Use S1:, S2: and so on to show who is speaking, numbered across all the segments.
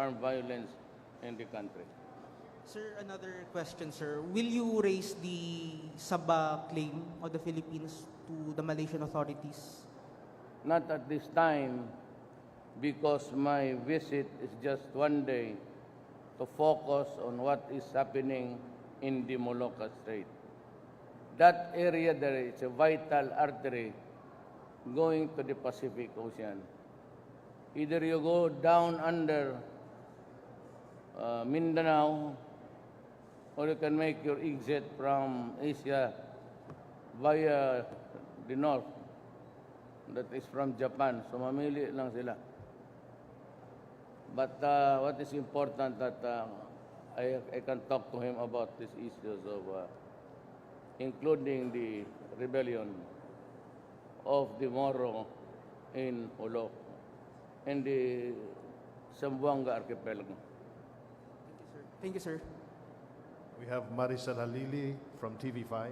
S1: armed violence in the country.
S2: Sir, another question, sir. Will you raise the Sabah claim of the Philippines to the Malaysian authorities?
S1: Not at this time, because my visit is just one day to focus on what is happening in the Molucca Strait. That area there is a vital artery going to the Pacific Ocean. Either you go down under Mindanao, or you can make your exit from Asia via the north, that is from Japan. So mamili lang sila. But what is important that I can talk to him about these issues of including the rebellion of the Moro in Olo and the Zamboanga archipelago.
S2: Thank you, sir.
S3: We have Maricel Halili from TV5.
S4: Hi,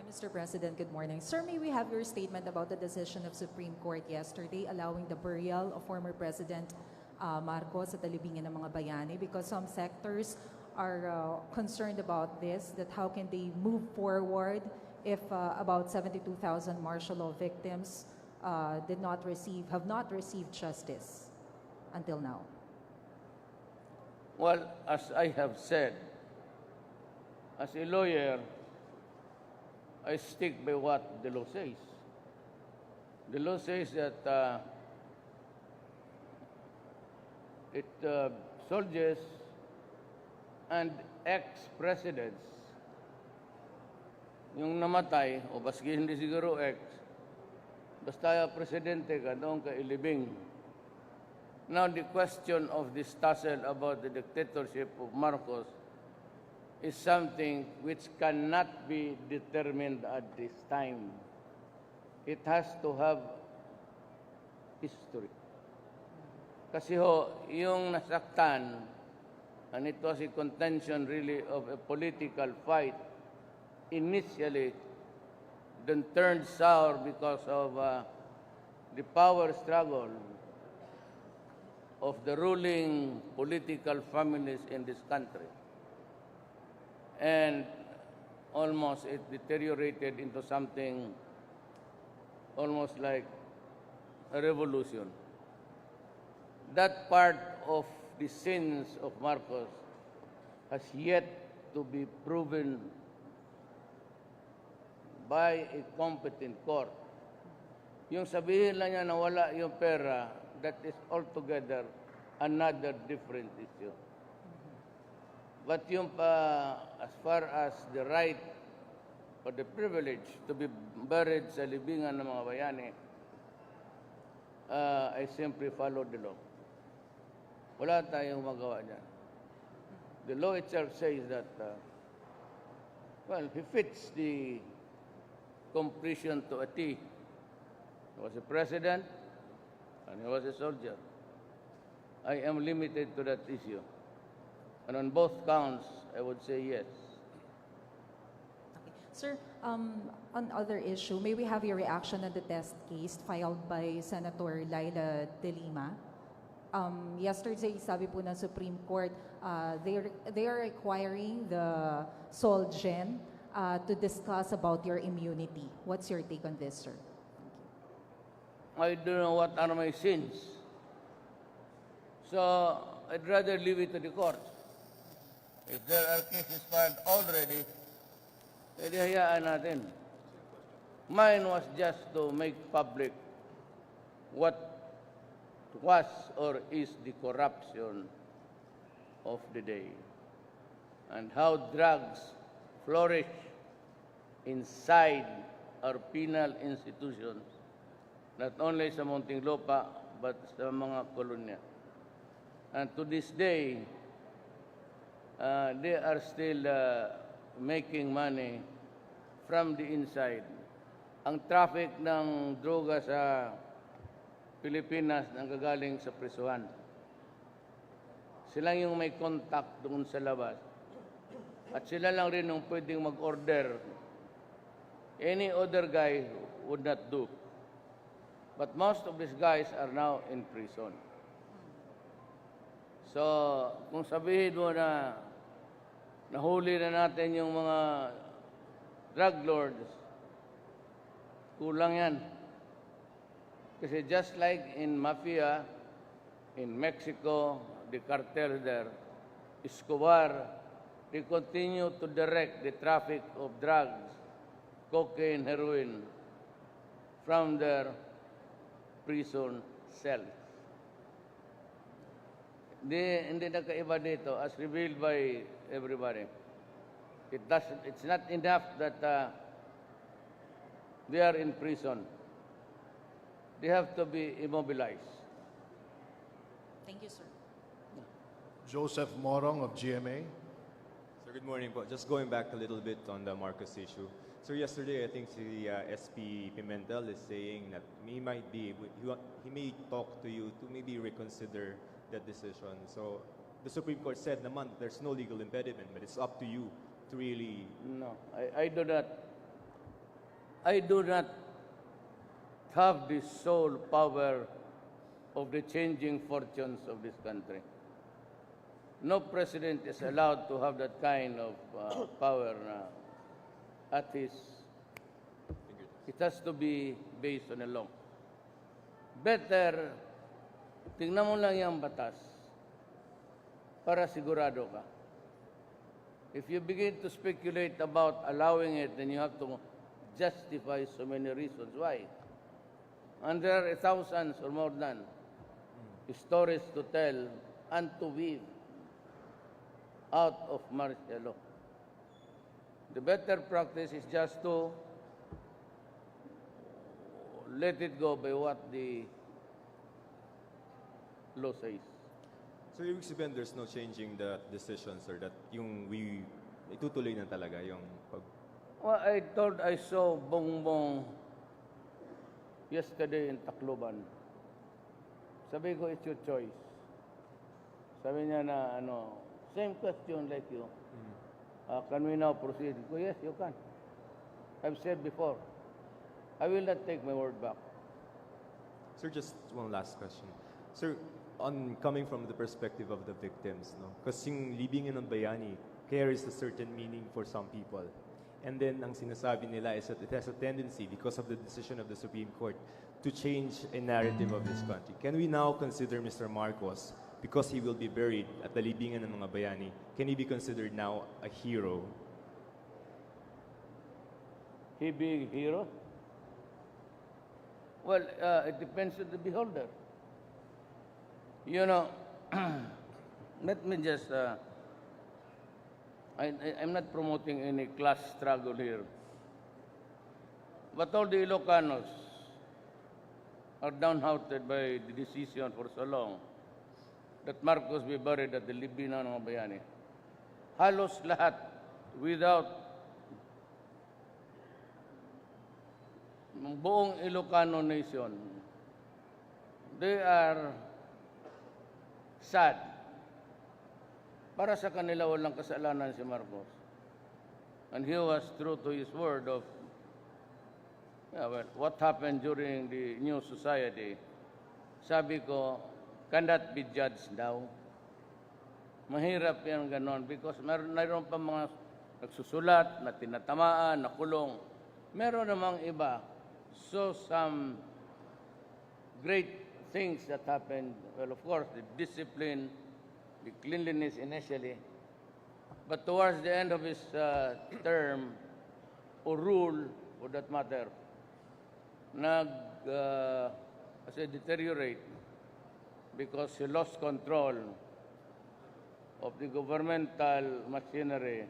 S4: Mr. President. Good morning. Sir, may we have your statement about the decision of Supreme Court yesterday allowing the burial of former President Marcos sa talibingin ng mga bayani, because some sectors are concerned about this, that how can they move forward if about 72,000 martial law victims have not received justice until now?
S1: Well, as I have said, as a lawyer, I stick by what the law says. The law says that soldiers and ex-presidents, yung namatay, o baski hindi siguro ex, basta presidente ka, doon ka ilibing. Now, the question of this tussle about the dictatorship of Marcos is something which cannot be determined at this time. It has to have history. Kasi yung nasaktan, and it was a contention really of a political fight, initially, then turned sour because of the power struggle of the ruling political families in this country. And almost it deteriorated into something almost like a revolution. That part of the sins of Marcos has yet to be proven by a competent court. Yung sabihin lang niya na wala yung pera, that is altogether another different issue. But yung as far as the right or the privilege to be buried sa libingan ng mga bayani, I simply follow the law. Wala tayong magawa dyan. The law itself says that, well, he fits the completion to a T. He was a president, and he was a soldier. I am limited to that issue. And on both counts, I would say yes.
S4: Okay. Sir, on other issue, may we have your reaction on the test case filed by Senator Laila De Lima? Yesterday, sabi po ng Supreme Court, they are requiring the Solgen to discuss about your immunity. What's your take on this, sir?
S1: I don't know what are my sins. So, I'd rather leave it to the courts. If there are cases filed already, edi hayaan natin. Mine was just to make public what was or is the corruption of the day and how drugs flourish inside our penal institutions, not only sa Muntinlupa but sa mga kolonya. And to this day, they are still making money from the inside. Ang traffic ng droga sa Pilipinas nanggagaling sa prisuhan. Sila yung may contact doon sa labas. At sila lang rin yung pwedeng mag-order. Any other guy would not do. But most of these guys are now in prison. So, kung sabihin mo na nahuli na natin yung mga drug lords, kulang yan. Kasi just like in mafia, in Mexico, the cartel there, Escobar, they continue to direct the traffic of drugs, cocaine, heroin, from their prison cells. Hindi nakaiba dito as revealed by everybody. It's not enough that they are in prison. They have to be immobilized.
S4: Thank you, sir.
S3: Joseph Morong of GMA.
S5: Sir, good morning po. Just going back a little bit on the Marcos issue. Sir, yesterday I think the SP Pimentel is saying that he may talk to you to maybe reconsider that decision. So the Supreme Court said naman there's no legal impediment, but it's up to you to really.
S1: No, I do not. I do not have the sole power of the changing fortunes of this country. No president is allowed to have that kind of power at his. It has to be based on a law. Better, tingnan mo lang yung batas para sigurado ka. If you begin to speculate about allowing it, then you have to justify so many reasons why. And there are thousands or more than stories to tell and to weave out of martial law. The better practice is just to let it go by what the law says.
S5: So ibig sabihin there's no changing the decision, sir, that yung itutuloy na talaga yung pag.
S1: Well, I saw Bongbong yesterday in Tacloban. Sabi ko, it's your choice. Sabi niya na, same question like you. Can we now proceed? Ko, yes, you can. I've said before, I will not take my word back.
S5: Sir, just one last question. Sir, on coming from the perspective of the victims, no? Kasi yung libingin ng bayani carries a certain meaning for some people. And then, ang sinasabi nila is that it has a tendency, because of the decision of the Supreme Court, to change a narrative of this country. Can we now consider Mr. Marcos, because he will be buried at the libingan ng mga bayani, can he be considered now a hero?
S1: He being a hero? Well, it depends on the beholder. You know, let me just, I'm not promoting any class struggle here. But all the Ilocanos are downhearted by the decision for so long that Marcos be buried at the libingan ng mga bayani. Halos lahat, without buong Ilocano nation, they are sad. Para sa kanila walang kasalanan si Marcos. And he was true to his word of what happened during the new society. Sabi ko, cannot be judged now. Mahirap yan ganon because mayroon pa mga nagsusulat, na tinatamaan, nakulong. Meron namang iba. So some great things that happened, well, of course, the discipline, the cleanliness initially, but towards the end of his term, or rule, for that matter, deteriorate because he lost control of the governmental machinery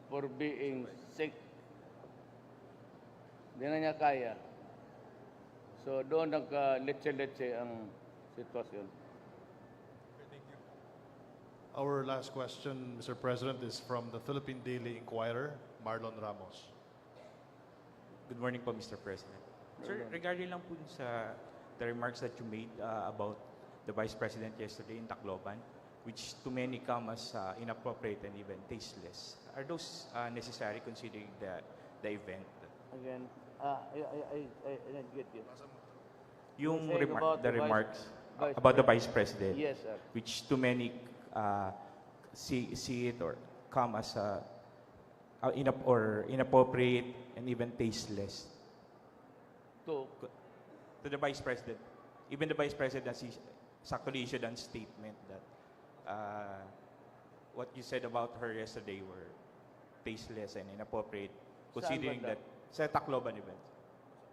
S1: for being sick. Hindi na niya kaya. So doon nagka-leche-leche ang sitwasyon.
S3: Our last question, Mr. President, is from the Philippine Daily Inquirer, Marlon Ramos.
S6: Good morning po, Mr. President. Sir, regarding lang po sa the remarks that you made about the Vice President yesterday in Tacloban, which to many come as inappropriate and even tasteless. Are those necessary considering the event?
S1: Again, I didn't get you.
S6: Yung
S1: You're saying about
S6: the
S1: the
S6: remarks, about the Vice President.
S1: Yes, sir.
S6: Which too many see it or come as inappropriate and even tasteless
S1: To,
S6: to the Vice President. Even the Vice President has actually issued a statement that what you said about her yesterday were tasteless and inappropriate, considering
S1: Saan ba
S6: that sa Tacloban event.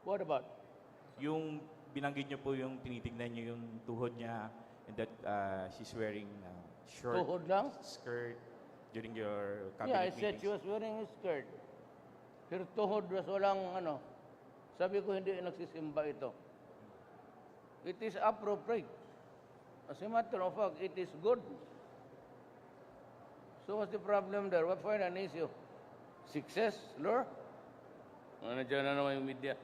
S1: what about?
S6: Yung binanggit niyo po yung tinitignan niyo yung tuhod niya and that she's wearing short
S1: Tuhod lang?
S6: skirt during your
S1: Yeah, I
S6: cabinet
S1: said she
S6: meetings.
S1: was wearing a skirt. Her tuhod was walang ano. Sabi ko hindi nagsisimba ito. It is appropriate. As a matter of fact, it is good. So what's the problem there? What find an issue? Success, lure? Ano dyan na naman yung media?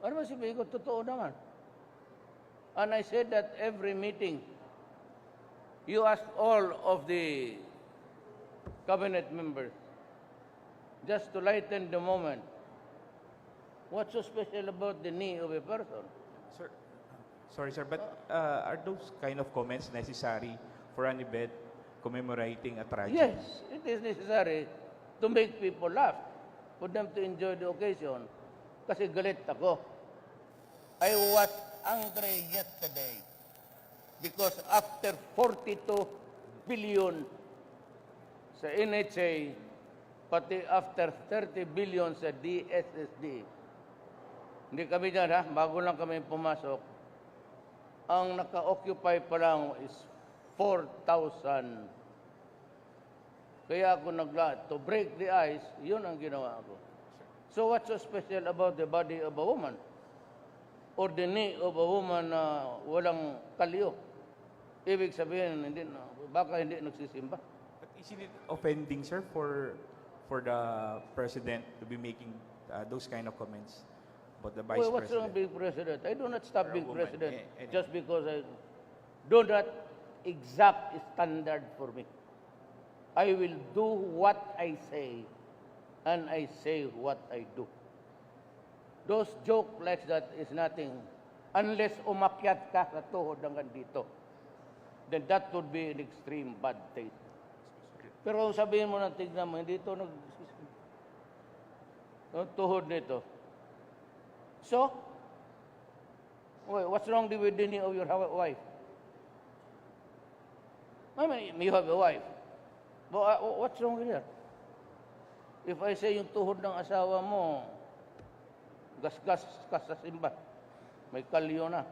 S1: Ano ba sabihin ko? Totoo naman. And I said that every meeting, you ask all of the cabinet members, just to lighten the moment, what's so special about the knee of a person?
S6: Sir, sorry sir, but are those kind of comments necessary for an event commemorating a tragedy?
S1: Yes, it is necessary to make people laugh, for them to enjoy the occasion. Kasi galit ako. I was angry yesterday because after 42 billion sa NHA, pati after 30 billion sa DSSD, hindi kami dyan ha, bago lang kami pumasok, ang naka-occupy pa lang is 4,000. Kaya ako to break the ice, yun ang ginawa ko. So what's so special about the body of a woman? Or the knee of a woman na walang kalyo? Ibig sabihin, baka hindi nagsisimba.
S6: But isn't it offending, sir, for the president to be making those kind of comments about the vice
S1: Well, what's wrong
S6: president?
S1: being president? I do not stop
S6: Or a
S1: being
S6: woman,
S1: president
S6: any.
S1: just because I do not exact standard for me. I will do what I say, and I say what I do. Those jokes like that is nothing unless umakyat ka sa tuhod hanggang dito. Then that would be an extreme bad taste. Pero kung sabihin mo na tignan mo, hindi ito tuhod nito. So, what's wrong with the knee of your wife? I mean, you have a wife. But what's wrong with her? If I say yung tuhod ng asawa mo, gasgas ka sa simba, may kalyo na.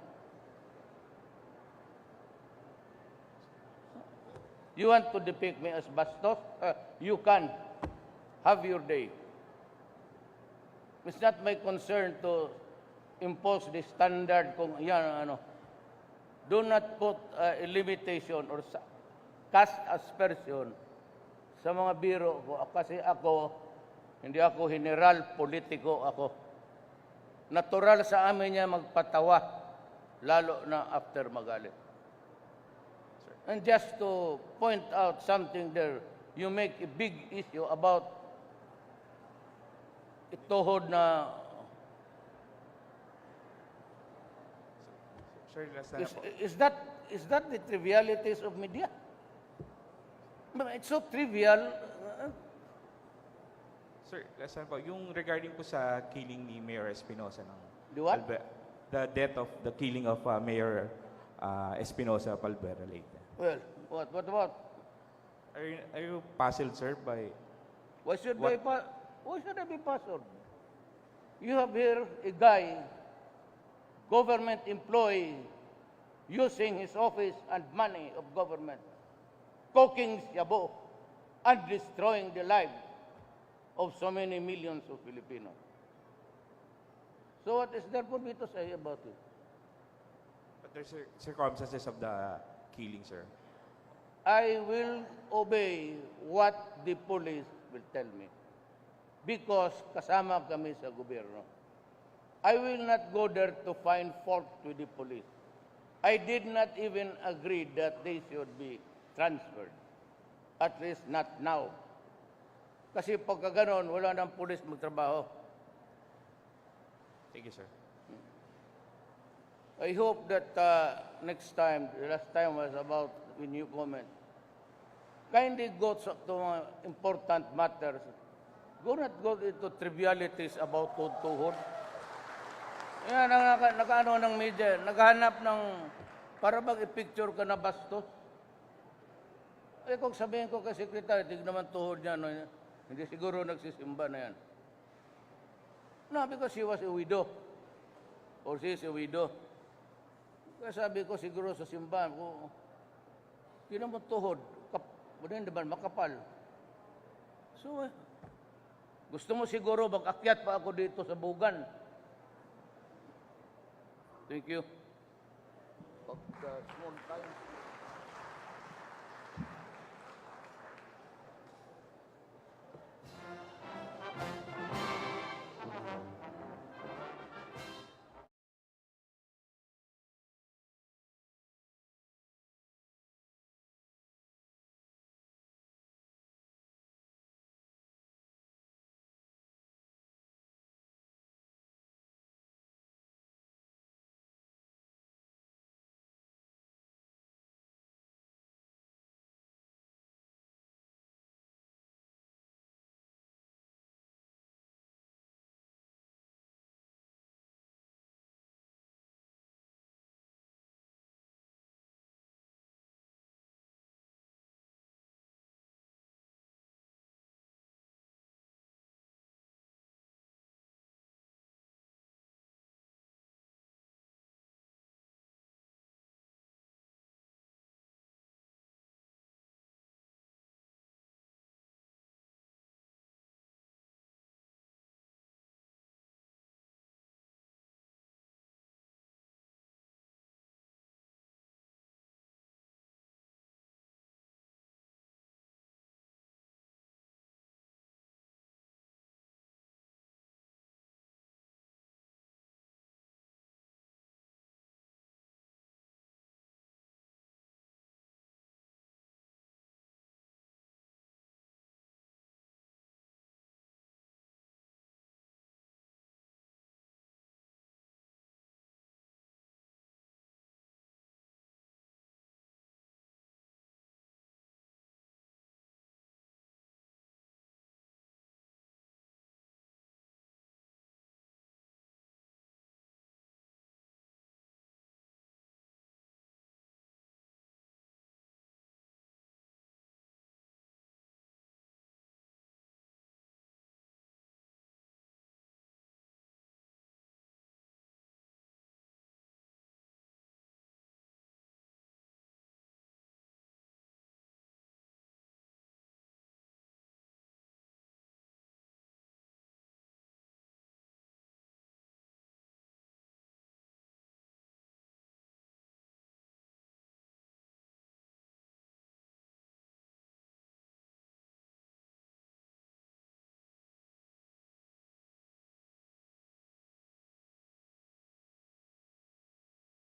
S1: You want to depict me as bastos? You can. Have your day. It's not my concern to impose the standard kung yan ano. Do not put a limitation or cast aspersion sa mga biro ko. Kasi ako, hindi ako general, politiko ako. Natural sa amin niya magpatawa, lalo na after magalit. And just to point out something there, you make a big issue about ituhod na
S6: Sir, last na po.
S1: is that the trivialities of media? But it's so trivial.
S6: Sir, last na po. Yung regarding po sa killing ni Mayor Espinosa ng
S1: The what?
S6: the death of the killing of Mayor Espinosa of Albera Leyte.
S1: Well, what about?
S6: Are you puzzled, sir, by
S1: Why should
S6: What?
S1: I be puzzled? You have here a guy, government employee, using his office and money of government, cooking shabu and destroying the lives of so many millions of Filipinos. So what is there for me to say about it?
S6: but there's circumstances of the killing, sir?
S1: I will obey what the police will tell me because kasama kami sa gobyerno. I will not go there to find fault with the police. I did not even agree that they should be transferred. At least not now. Kasi pagka ganon, wala nang pulis magtrabaho.
S6: Thank you, sir.
S1: I hope that next time, the last time was about when you comment, kindly go to mga important matters. Do not go into trivialities about tuhod-tuhod. Yan, nakaano ng media, naghanap ng, para bang i-picture ka na bastos. Eh kung sabihin ko kay Secretary, tig naman tuhod niya, no, hindi siguro nagsisimba na yan. No, because she was a widow. Or she is a widow. Kaya sabi ko siguro sa simbahan ko, hindi naman tuhod. Hindi ba makapal? So, gusto mo siguro mag-akyat pa ako dito sa bugan. Thank you. Of the small time.